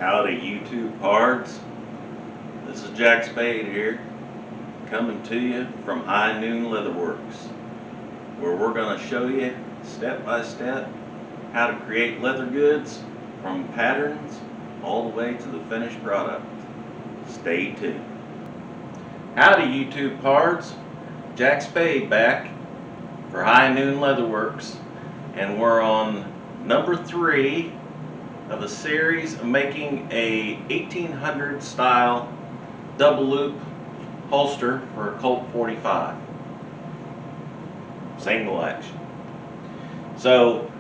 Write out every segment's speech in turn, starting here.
Howdy YouTube pards. This is Jack Spade here, coming to you from High Noon Leatherworks, where we're going to show you step by step how to create leather goods from patterns all the way to the finished product. Stay tuned. Howdy YouTube pards. Jack Spade back for High Noon Leatherworks, and we're on number 3 of a series of making a 1800 style double loop holster for a Colt 45 single action. So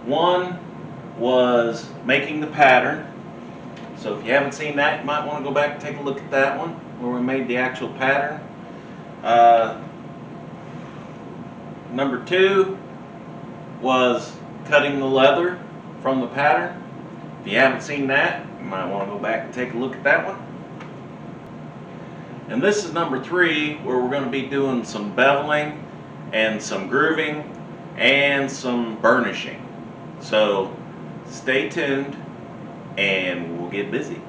one was making the pattern. So if you haven't seen that, you might want to go back and take a look at that one where we made the actual pattern. Number 2 was cutting the leather from the pattern. If you haven't seen that, you might want to go back and take a look at that one. And this is number 3, where we're going to be doing some beveling and some grooving and some burnishing. So stay tuned and we'll get busy.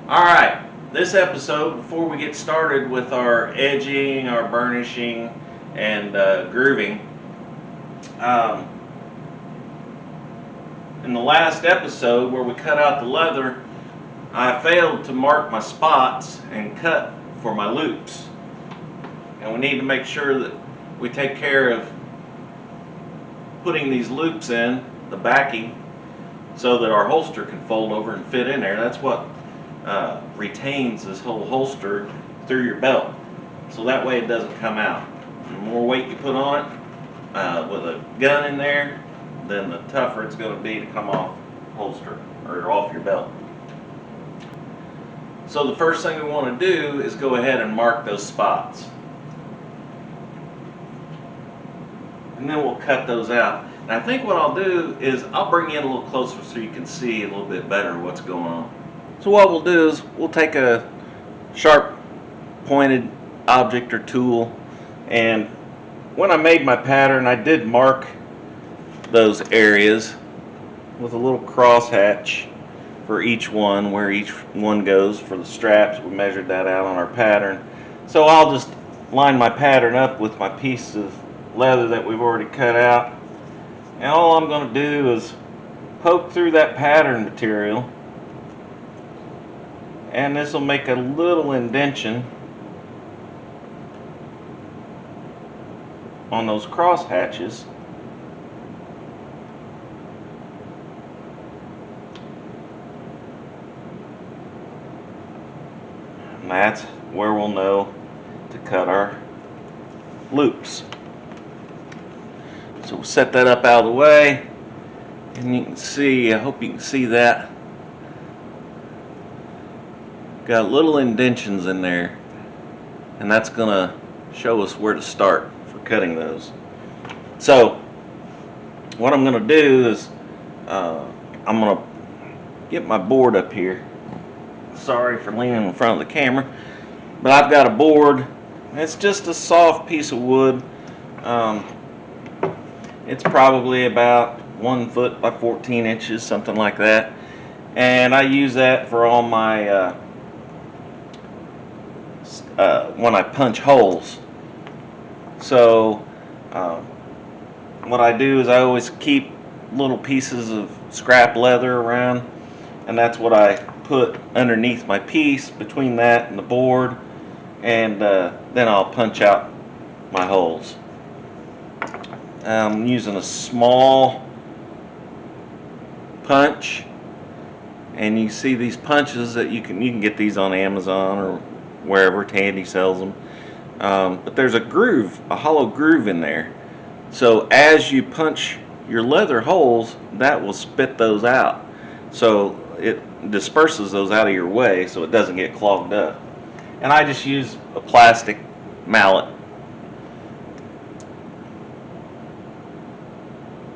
Alright, this episode, before we get started with our edging, our burnishing, and grooving, in the last episode where we cut out the leather, I failed to mark my spots and cut for my loops. And we need to make sure that we take care of putting these loops in, the backing, so that our holster can fold over and fit in there. That's what retains this whole holster through your belt. So that way it doesn't come out. The more weight you put on it, with a gun in there, then the tougher it's going to be to come off holster or off your belt. So the first thing we want to do is go ahead and mark those spots. And then we'll cut those out. And I think what I'll do is I'll bring you in a little closer so you can see a little bit better what's going on. So what we'll do is we'll take a sharp pointed object or tool, and when I made my pattern I did mark those areas with a little crosshatch for each one, where each one goes for the straps. We measured that out on our pattern. So I'll just line my pattern up with my piece of leather that we've already cut out, and all I'm going to do is poke through that pattern material, and this will make a little indention on those cross hatches. And that's where we'll know to cut our loops. So we'll set that up out of the way, and you can see, I hope you can see that, got little indentions in there, and that's gonna show us where to start for cutting those. So what I'm gonna do is I'm gonna get my board up here. Sorry for leaning in front of the camera, but I've got a board. It's just a soft piece of wood. It's probably about 1 foot by 14 inches, something like that. And I use that for all my when I punch holes. So what I do is I always keep little pieces of scrap leather around, and that's what I put underneath my piece, between that and the board, and then I'll punch out my holes. I'm using a small punch, and you see these punches that you can get these on Amazon or wherever Tandy sells them. But there's a groove, a hollow groove in there. So as you punch your leather holes, that will spit those out. So it disperses those out of your way so it doesn't get clogged up. And I just use a plastic mallet.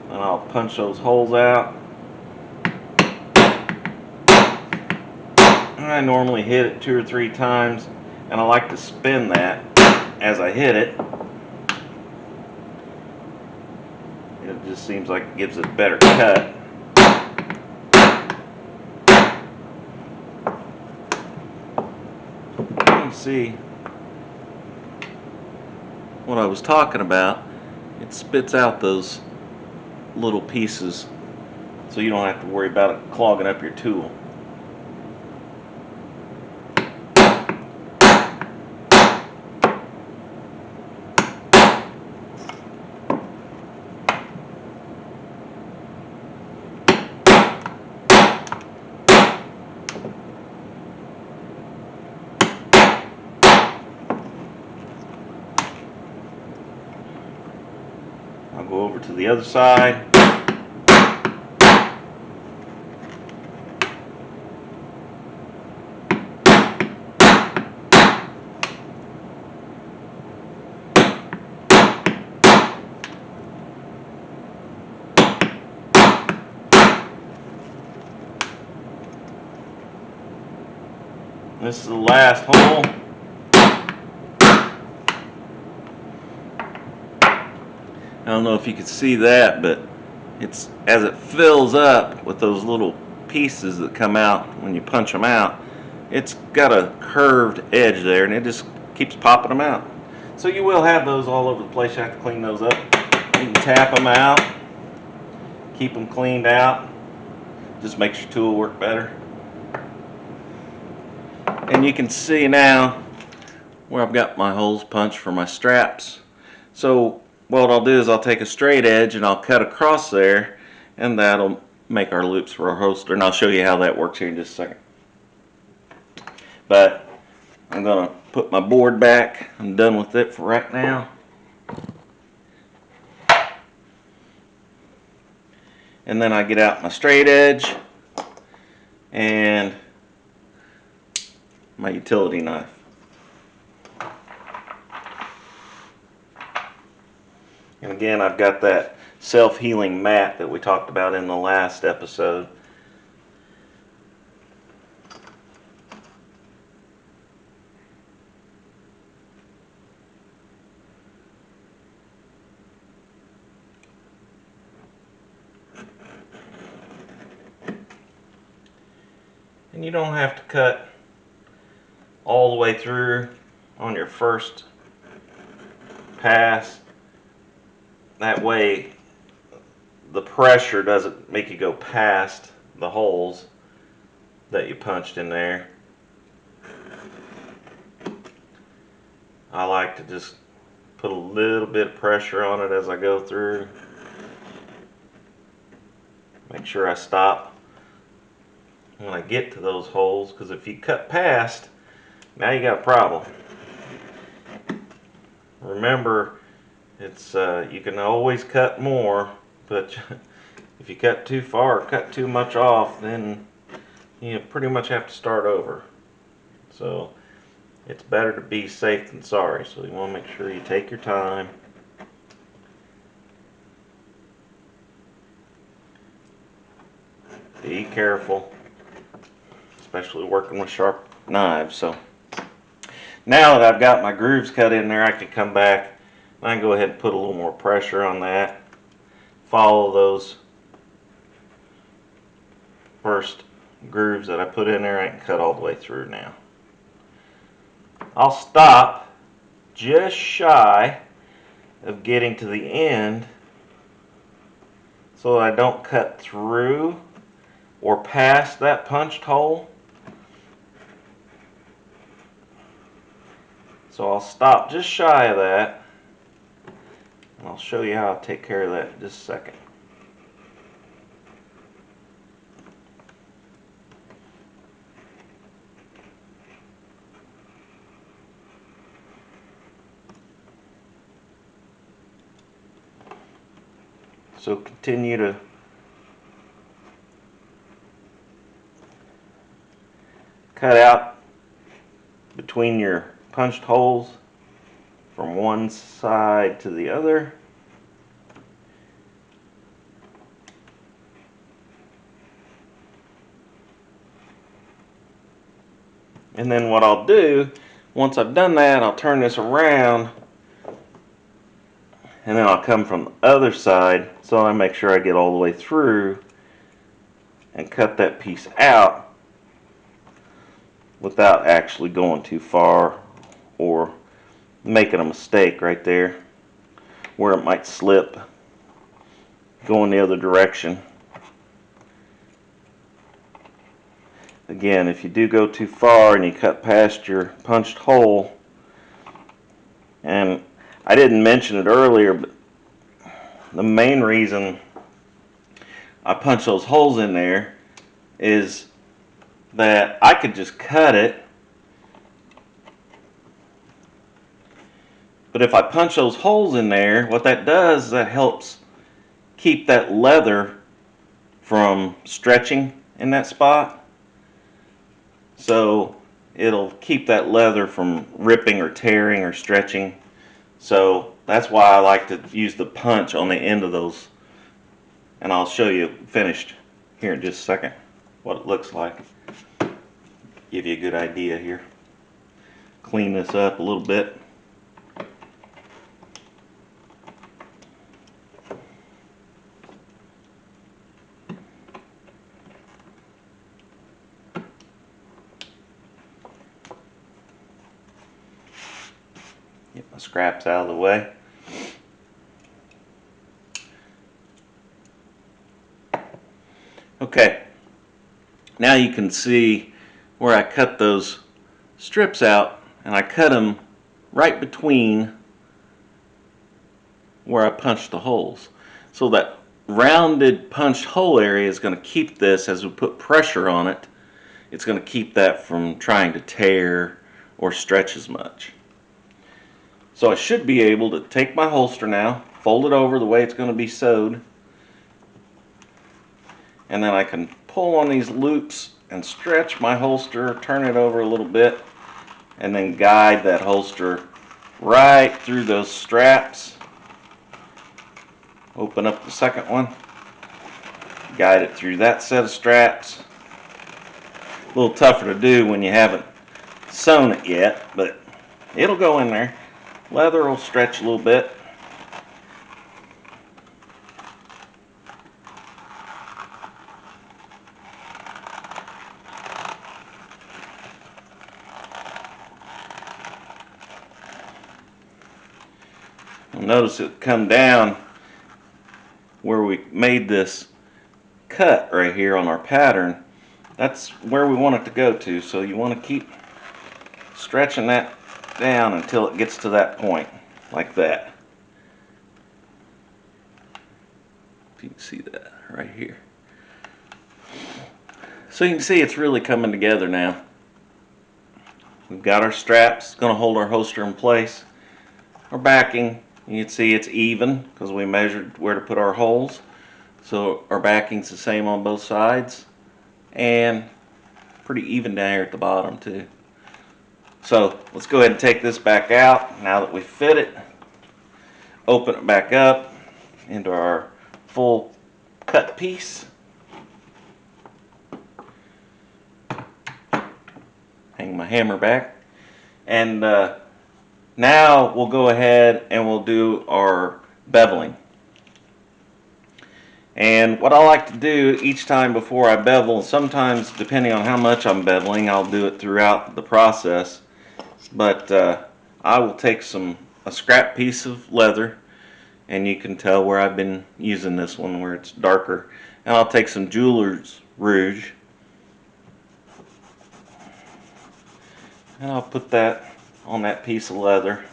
And I'll punch those holes out. I normally hit it 2 or 3 times, and I like to spin that as I hit it. It just seems like it gives it a better cut. see what I was talking about. It spits out those little pieces, so you don't have to worry about it clogging up your tool. I'll go over to the other side. This is the last hole. I don't know if you can see that, but it's as it fills up with those little pieces that come out when you punch them out, it's got a curved edge there, and it just keeps popping them out. So you will have those all over the place. You have to clean those up. You can tap them out, keep them cleaned out, just makes your tool work better. And you can see now where I've got my holes punched for my straps. So what I'll do is I'll take a straight edge and I'll cut across there, and that'll make our loops for our holster, and I'll show you how that works here in just a second. But I'm going to put my board back. I'm done with it for right now. And then I get out my straight edge and my utility knife. And again, I've got that self-healing mat that we talked about in the last episode. And you don't have to cut all the way through on your first pass. That way the pressure doesn't make you go past the holes that you punched in there. I like to just put a little bit of pressure on it as I go through. Make sure I stop when I get to those holes, because if you cut past, now you got a problem. Remember, it's you can always cut more, but if you cut too far or cut too much off, then you pretty much have to start over. So it's better to be safe than sorry. So you want to make sure you take your time. Be careful, especially working with sharp knives. So now that I've got my grooves cut in there, I can come back and I can go ahead and put a little more pressure on that. Follow those first grooves that I put in there. I can cut all the way through now. I'll stop just shy of getting to the end so that I don't cut through or past that punched hole. So I'll stop just shy of that, and I'll show you how I take care of that in just a second. So continue to cut out between your punched holes from one side to the other. And then what I'll do, once I've done that, I'll turn this around, and then I'll come from the other side, so I make sure I get all the way through and cut that piece out without actually going too far or making a mistake right there where it might slip going the other direction. Again, if you do go too far and you cut past your punched hole, and I didn't mention it earlier, but the main reason I punch those holes in there is that I could just cut it, but if I punch those holes in there, what that does is that helps keep that leather from stretching in that spot. So it'll keep that leather from ripping or tearing or stretching. So that's why I like to use the punch on the end of those. And I'll show you finished here in just a second what it looks like. Give you a good idea here. Clean this up a little bit. Get my scraps out of the way. Okay, now you can see where I cut those strips out, and I cut them right between where I punched the holes. So that rounded punched hole area is going to keep this, as we put pressure on it, it's going to keep that from trying to tear or stretch as much. So I should be able to take my holster now, fold it over the way it's going to be sewed, and then I can pull on these loops and stretch my holster, turn it over a little bit, and then guide that holster right through those straps. Open up the second one, guide it through that set of straps. A little tougher to do when you haven't sewn it yet, but it'll go in there. Leather will stretch a little bit. You'll notice it come down where we made this cut right here on our pattern. That's where we want it to go to, so you want to keep stretching that down until it gets to that point, like that. If you can see that right here. So you can see it's really coming together now. We've got our straps, going to hold our holster in place. Our backing, you can see it's even because we measured where to put our holes. So our backing's the same on both sides, and pretty even down here at the bottom too. So let's go ahead and take this back out now that we fit it. Open it back up into our full cut piece. Hang my hammer back. And now we'll go ahead and we'll do our beveling. And what I like to do each time before I bevel, sometimes depending on how much I'm beveling, I'll do it throughout the process. But I will take a scrap piece of leather, and you can tell where I've been using this one where it's darker. And I'll take some jeweler's rouge, and I'll put that on that piece of leather.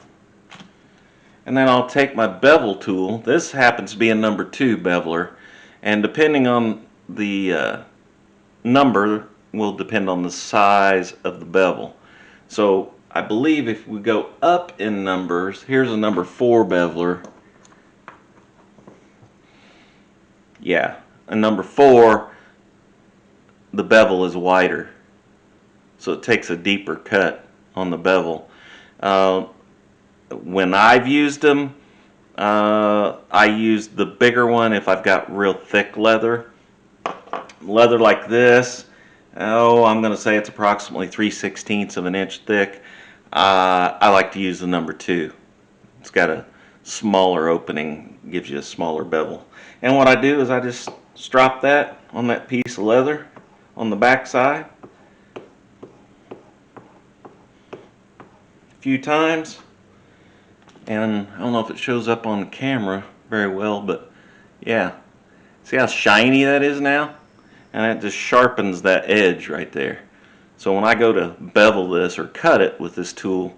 And then I'll take my bevel tool. This happens to be a number 2 beveler, and depending on the number will depend on the size of the bevel. So I believe if we go up in numbers, here's a number 4 beveler. Yeah, a number 4, the bevel is wider, so it takes a deeper cut on the bevel. When I've used them, I use the bigger one if I've got real thick leather. Leather like this, I'm going to say it's approximately 3/16 of an inch thick. I like to use the number 2. It's got a smaller opening, gives you a smaller bevel. And what I do is I just strop that on that piece of leather on the back side. few times, and I don't know if it shows up on camera very well, but yeah, see how shiny that is now? And it just sharpens that edge right there. So when I go to bevel this or cut it with this tool,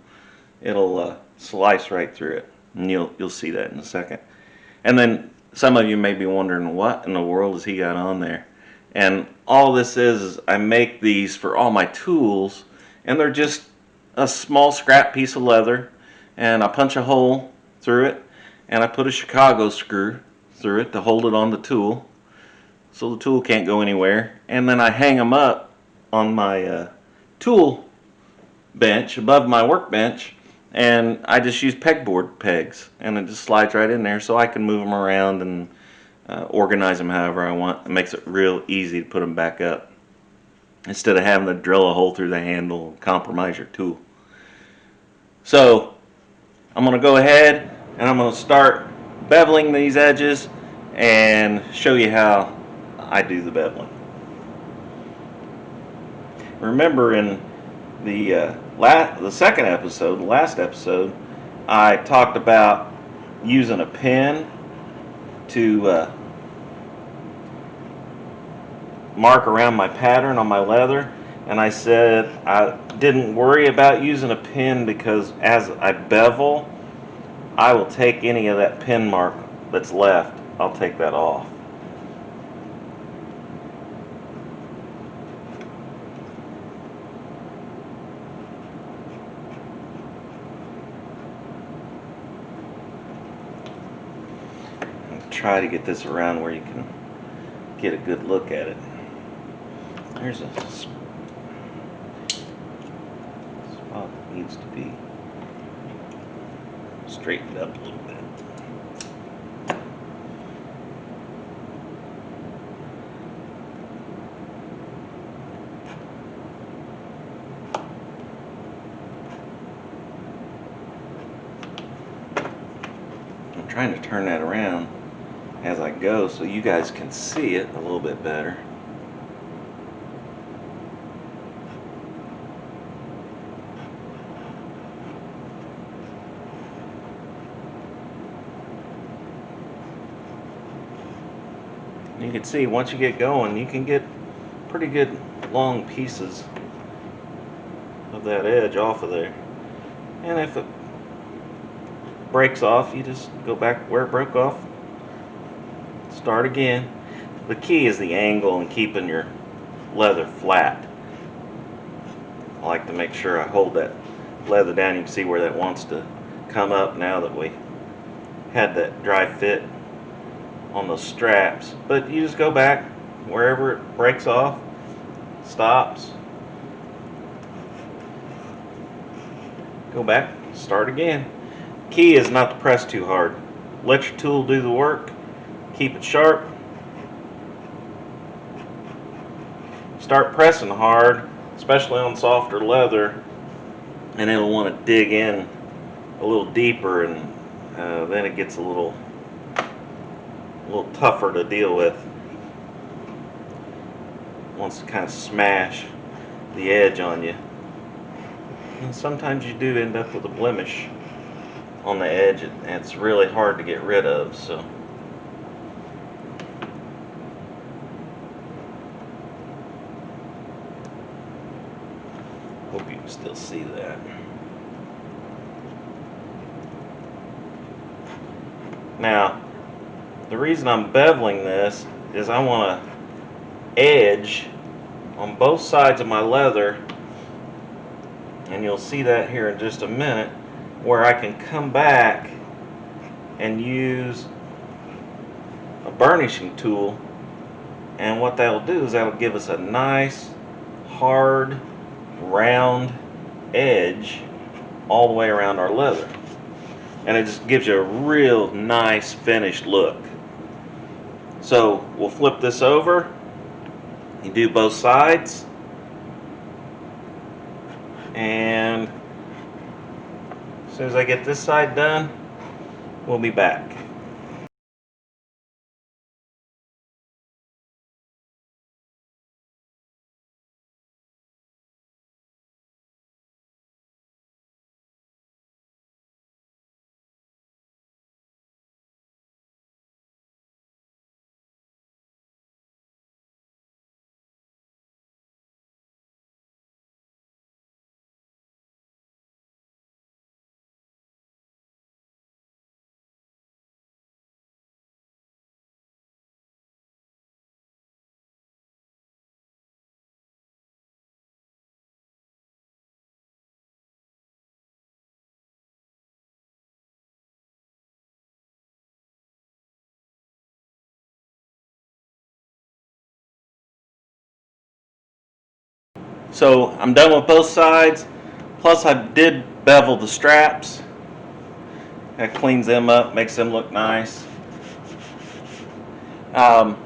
it'll slice right through it, and you'll see that in a second. And then some of you may be wondering, what in the world has he got on there? And all this is I make these for all my tools, and they're just a small scrap piece of leather, and I punch a hole through it, and I put a Chicago screw through it to hold it on the tool, so the tool can't go anywhere. And then I hang them up on my tool bench above my workbench, and I just use pegboard pegs, and it just slides right in there, so I can move them around and organize them however I want. It makes it real easy to put them back up instead of having to drill a hole through the handle and compromise your tool. So I'm going to go ahead and I'm going to start beveling these edges and show you how I do the beveling. Remember, in the second episode, the last episode, I talked about using a pen to mark around my pattern on my leather, and I said I didn't worry about using a pen because as I bevel, I will take any of that pen mark that's left, I'll take that off. Try to get this around where you can get a good look at it. There's a spot that needs to be straightened up a little bit. I'm trying to turn that around as I go so you guys can see it a little bit better. You can see once you get going, you can get pretty good long pieces of that edge off of there. And if it breaks off, you just go back where it broke off, start again. The key is the angle and keeping your leather flat. I like to make sure I hold that leather down. You can see where that wants to come up now that we had that dry fit on those straps. But you just go back wherever it breaks off, stops, go back, start again. Key is not to press too hard. Let your tool do the work, keep it sharp. Start pressing hard, especially on softer leather, and it'll want to dig in a little deeper, and then it gets a little tougher to deal with. It wants to kind of smash the edge on you, and sometimes you do end up with a blemish on the edge, and it's really hard to get rid of. So hope you can still see that. Now, the reason I'm beveling this is I want to edge on both sides of my leather, and you'll see that here in just a minute, where I can come back and use a burnishing tool, and what that'll do is that'll give us a nice hard round edge all the way around our leather, and it just gives you a real nice finished look. So we'll flip this over, you do both sides, and as soon as I get this side done, we'll be back. So I'm done with both sides. Plus I did bevel the straps. That cleans them up, makes them look nice. Um,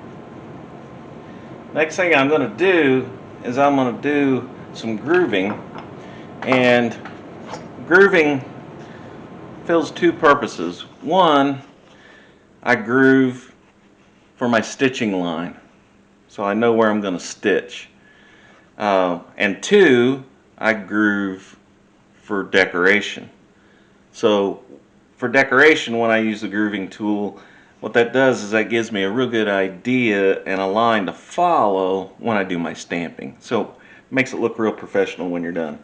Next thing I'm going to do is I'm going to do some grooving. And grooving fills two purposes. One, I groove for my stitching line, so I know where I'm going to stitch. And two, I groove for decoration. So for decoration, when I use the grooving tool, what that does is that gives me a real good idea and a line to follow when I do my stamping. So it makes it look real professional when you're done.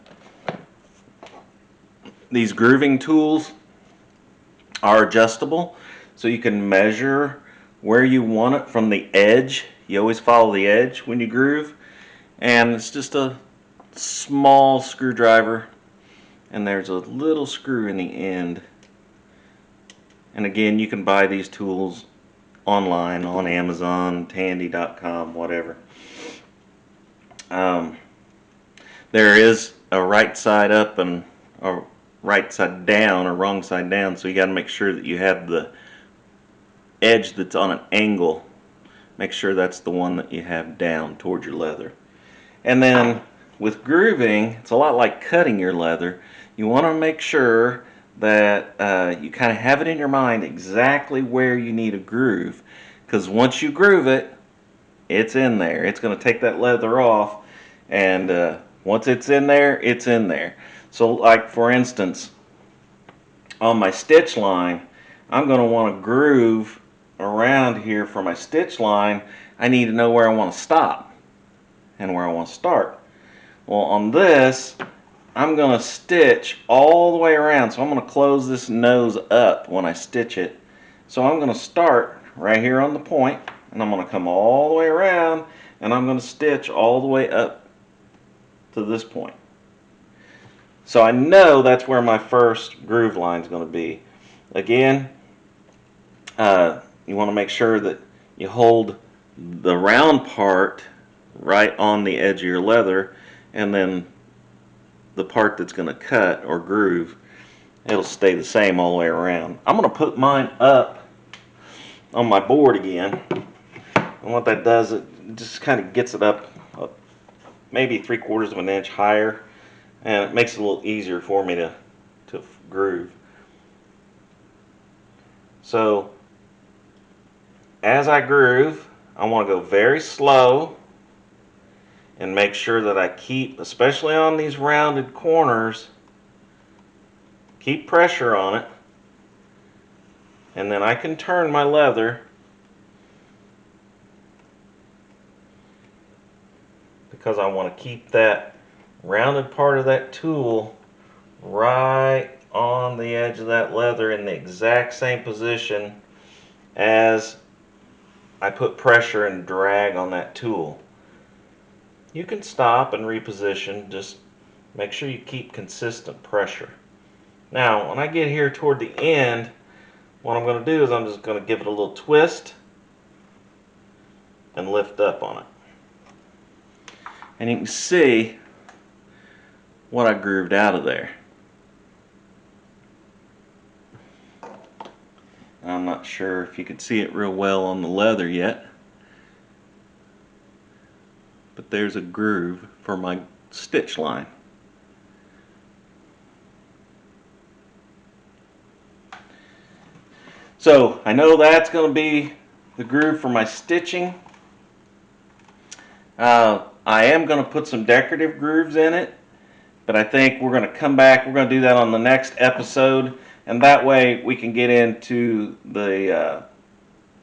These grooving tools are adjustable, so you can measure where you want it from the edge. You always follow the edge when you groove, and it's just a small screwdriver, and there's a little screw in the end. And again, you can buy these tools online on Amazon, Tandy.com, whatever. There is a right side up and a right side down or wrong side down, so you got to make sure that you have the edge that's on an angle. Make sure that's the one that you have down toward your leather. And then with grooving, it's a lot like cutting your leather. You want to make sure that you kind of have it in your mind exactly where you need a groove, because once you groove it, it's in there. It's going to take that leather off, and once it's in there, it's in there. So like for instance, on my stitch line, I'm going to want to groove around here for my stitch line. I need to know where I want to stop and where I want to start. Well, on this, I'm going to stitch all the way around, so I'm going to close this nose up when I stitch it. So I'm going to start right here on the point, and I'm going to come all the way around, and I'm going to stitch all the way up to this point. So I know that's where my first groove line is going to be. Again, you want to make sure that you hold the round part right on the edge of your leather, and then the part that's going to cut or groove, it'll stay the same all the way around. I'm going to put mine up on my board again, and what that does, it just kind of gets it up maybe 3/4 of an inch higher, and it makes it a little easier for me to groove. So as I groove, I want to go very slow and make sure that I keep, especially on these rounded corners, keep pressure on it, and then I can turn my leather because I want to keep that rounded part of that tool right on the edge of that leather in the exact same position as I put pressure and drag on that tool. You can stop and reposition, just make sure you keep consistent pressure. Now when I get here toward the end, what I'm going to do is I'm just going to give it a little twist and lift up on it. And you can see what I grooved out of there. I'm not sure if you can see it real well on the leather yet, but there's a groove for my stitch line. So I know that's going to be the groove for my stitching. I am going to put some decorative grooves in it, but I think we're going to come back. We're going to do that on the next episode, and that way we can get into the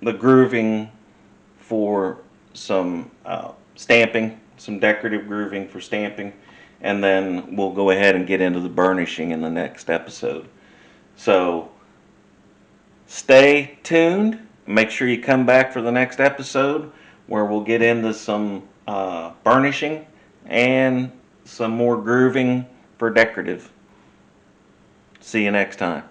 grooving for some stamping, some decorative grooving for stamping, and then we'll go ahead and get into the burnishing in the next episode. So stay tuned. Make sure you come back for the next episode where we'll get into some burnishing and some more grooving for decorative. See you next time.